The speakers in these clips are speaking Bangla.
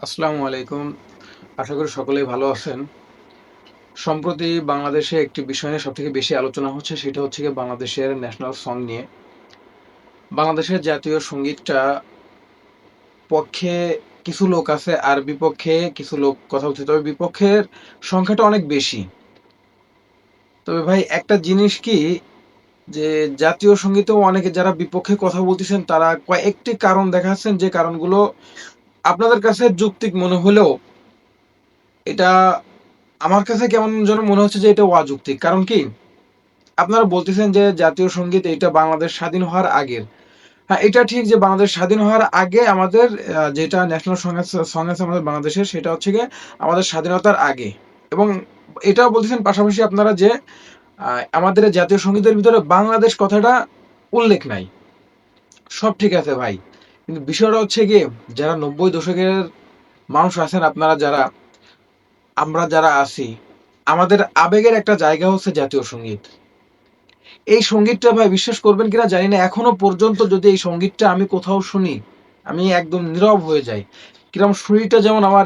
আসসালামু আলাইকুম। আশা করি সকলেই ভালো আছেন। সম্প্রতি বাংলাদেশে একটি বিষয় নিয়ে সবথেকে বেশি আলোচনা হচ্ছে সেটা হচ্ছে গিয়ে বাংলাদেশের ন্যাশনাল সং নিয়ে। বাংলাদেশের জাতীয় সংগীতটা পক্ষে কিছু লোক আছে আর বিপক্ষে কিছু লোক কথা বলছে। তবে বিপক্ষের সংখ্যাটা অনেক বেশি। তবে ভাই একটা জিনিস কি যে জাতীয় সংগীতেও অনেকে যারা বিপক্ষে কথা বলতেছেন তারা কয়েকটি কারণ দেখাচ্ছেন যে কারণগুলো আপনাদের কাছে যৌক্তিক মনে হলেও এটা আমার কাছে কেমন যেন মনে হচ্ছে যে এটা অযৌক্তিক। কারণ কি? আপনারা বলতেছেন যে জাতীয় সংগীত এটা বাংলাদেশ স্বাধীন হওয়ার আগের। হ্যাঁ, এটা ঠিক যে বাংলাদেশ স্বাধীন হওয়ার আগে আমাদের যেটা ন্যাশনাল সং আছে আমাদের বাংলাদেশের সেটা হচ্ছে গিয়ে আমাদের স্বাধীনতার আগে। এবং এটাও বলতেছেন পাশাপাশি আপনারা যে আমাদের এই জাতীয় সংগীতের ভিতরে বাংলাদেশ কথাটা উল্লেখ নাই। সব ঠিক আছে ভাই। কিন্তু বিষয়টা হচ্ছে গিয়ে যারা ৯০ দশকের মানুষ আছেন আপনারা যারা আমরা যারা আছি, আমাদের আবেগের একটা জায়গা হচ্ছে জাতীয় সংগীত। এই সংগীতটা ভাই বিশ্বাস করবেন কিনা জানি না। এখনো পর্যন্ত যদি এই সংগীতটা আমি কোথাও শুনি, আমি একদম নীরব হয়ে যাই। কিরকম শরীরটা যেমন আমার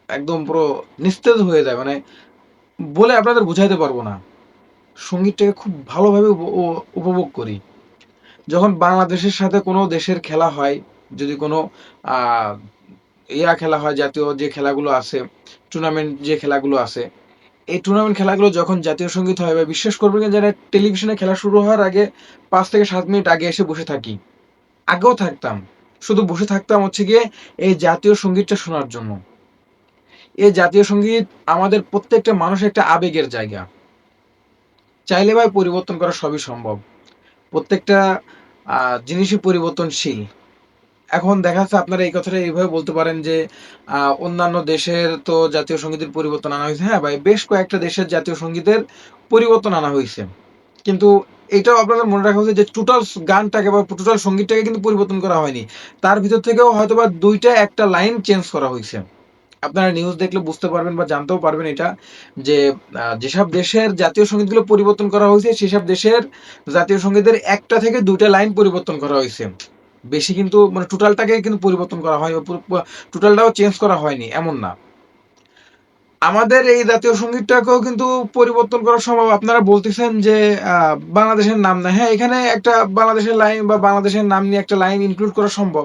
একদম পুরো নিস্তেজ হয়ে যায়। মানে বলে আপনাদের বুঝাইতে পারবো না। সংগীতটাকে খুব ভালোভাবে উপভোগ করি। যখন বাংলাদেশের সাথে কোনো দেশের খেলা হয়, যদি কোনো আ খেলা হয় জাতীয় যে খেলাগুলো আছে, টুর্নামেন্ট যে খেলাগুলো আছে এই টুর্নামেন্ট খেলাগুলো যখন জাতীয় সঙ্গীত হয় বা বিশ্বাস করবেন কি যারা টেলিভিশনে খেলা শুরু হওয়ার আগে ৫ থেকে ৭ মিনিট আগে এসে বসে থাকি। আগেও থাকতাম। শুধু বসে থাকতাম হচ্ছে গিয়ে এই জাতীয় সঙ্গীতটা শোনার জন্য। এই জাতীয় সঙ্গীত আমাদের প্রত্যেকটা মানুষের একটা আবেগের জায়গা। চাইলে ভাই পরিবর্তন করা সবই সম্ভব। প্রত্যেকটা আ জিনিসই পরিবর্তনশীল। এখন দেখা যাচ্ছে আপনারা এই কথাটা এইভাবে বলতে পারেন যে আ অন্যান্য দেশের তো জাতীয় সঙ্গীতের পরিবর্তন আনা হইছে। হ্যাঁ ভাই, বেশ কয়েকটা দেশের জাতীয় সঙ্গীতের পরিবর্তন আনা হইছে। কিন্তু এটাও আপনাদের মনে রাখা উচিত যে টোটাল গানটাকে বা টোটাল সঙ্গীতটাকে কিন্তু পরিবর্তন করা হয়নি। তার ভিতর থেকেও হয়তোবা ২ টা ১ টা লাইন চেঞ্জ করা হইছে। আপনারা নিউজ দেখলে বুঝতে পারবেন বা জানতেও পারবেন এটা যে যেসব দেশের জাতীয় সঙ্গীতগুলো পরিবর্তন করা হইছে সেসব দেশের জাতীয় সঙ্গীতের ১ টা থেকে ২ টা লাইন পরিবর্তন করা হইছে। বেশি কিন্তু মানে টোটালটাকে কিন্তু পরিবর্তন করা হয় টোটালটাও চেঞ্জ করা হয়নি এমন না। আমাদের এই জাতীয় সংগীতটাকেও কিন্তু পরিবর্তন করা সম্ভব। আপনারা বলতেছেন যে বাংলাদেশের নাম না। হ্যাঁ, এখানে একটা বাংলাদেশের লাইন বা বাংলাদেশের নাম নিয়ে একটা লাইন ইনক্লুড করা সম্ভব।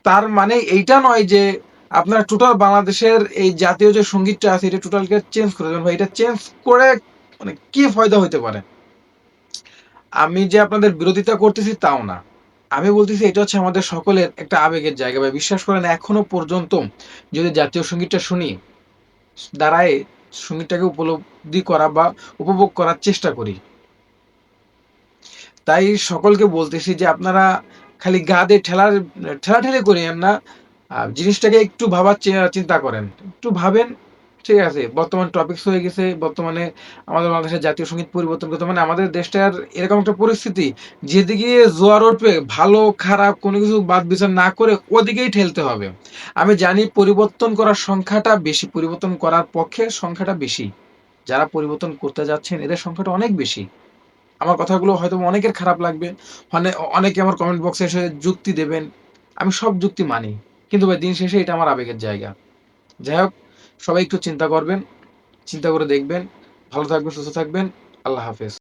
তার মানে এইটা নয় যে আপনারা টোটাল বাংলাদেশের এই জাতীয় যে সংগীতটা আছে এটা টোটালকে চেঞ্জ করে দেবেন ভাই। এটা চেঞ্জ করে মানে কি ফায়দা হইতে পারে? আমি যে আপনাদের বিরোধিতা করতেছি তাও না। আমি বলতেছি এটা হচ্ছে আমাদের সকলের একটা আবেগের জায়গা ভাই। বিশ্বাস করেন এখনো পর্যন্ত যদি জাতীয় সংগীতটা শুনি, দাঁড়ায় সংগীতটাকে উপলব্ধি করা বা উপভোগ করার চেষ্টা করি। তাই সকলকে বলতেছি যে আপনারা খালি গা দিয়ে ঠেলাঠেলি করিয়েন না। জিনিসটাকে একটু ভাবার চিন্তা করেন। একটু ভাবেন, ঠিক আছে? বর্তমান টপিকস হয়ে গেছে। বর্তমানে আমাদের বাংলাদেশের জাতীয় সংগীত পরিবর্তন করতে মানে আমাদের দেশটার এরকম একটা পরিস্থিতি যেদিকে জোয়ার উঠবে ভালো খারাপ কোনো কিছু বাদ বিচার না করে ওদিকেই ঠেলতে হবে। আমি জানি পরিবর্তন করার সংখ্যাটা বেশি। পরিবর্তন করার পক্ষে সংখ্যাটা বেশি। যারা পরিবর্তন করতে যাচ্ছেন এদের সংখ্যাটা অনেক বেশি। আমার কথাগুলো হয়তো অনেকের খারাপ লাগবে। অনেকে আমার কমেন্ট বক্সে এসে যুক্তি দেবেন। আমি সব যুক্তি মানি। কিন্তু ভাই দিন শেষে এটা আমার আবেগের জায়গা। যাই হোক, সবাই একটু চিন্তা করবেন, চিন্তা করে দেখবেন। ভালো থাকবেন, সুস্থ থাকবেন। আল্লাহ হাফেজ।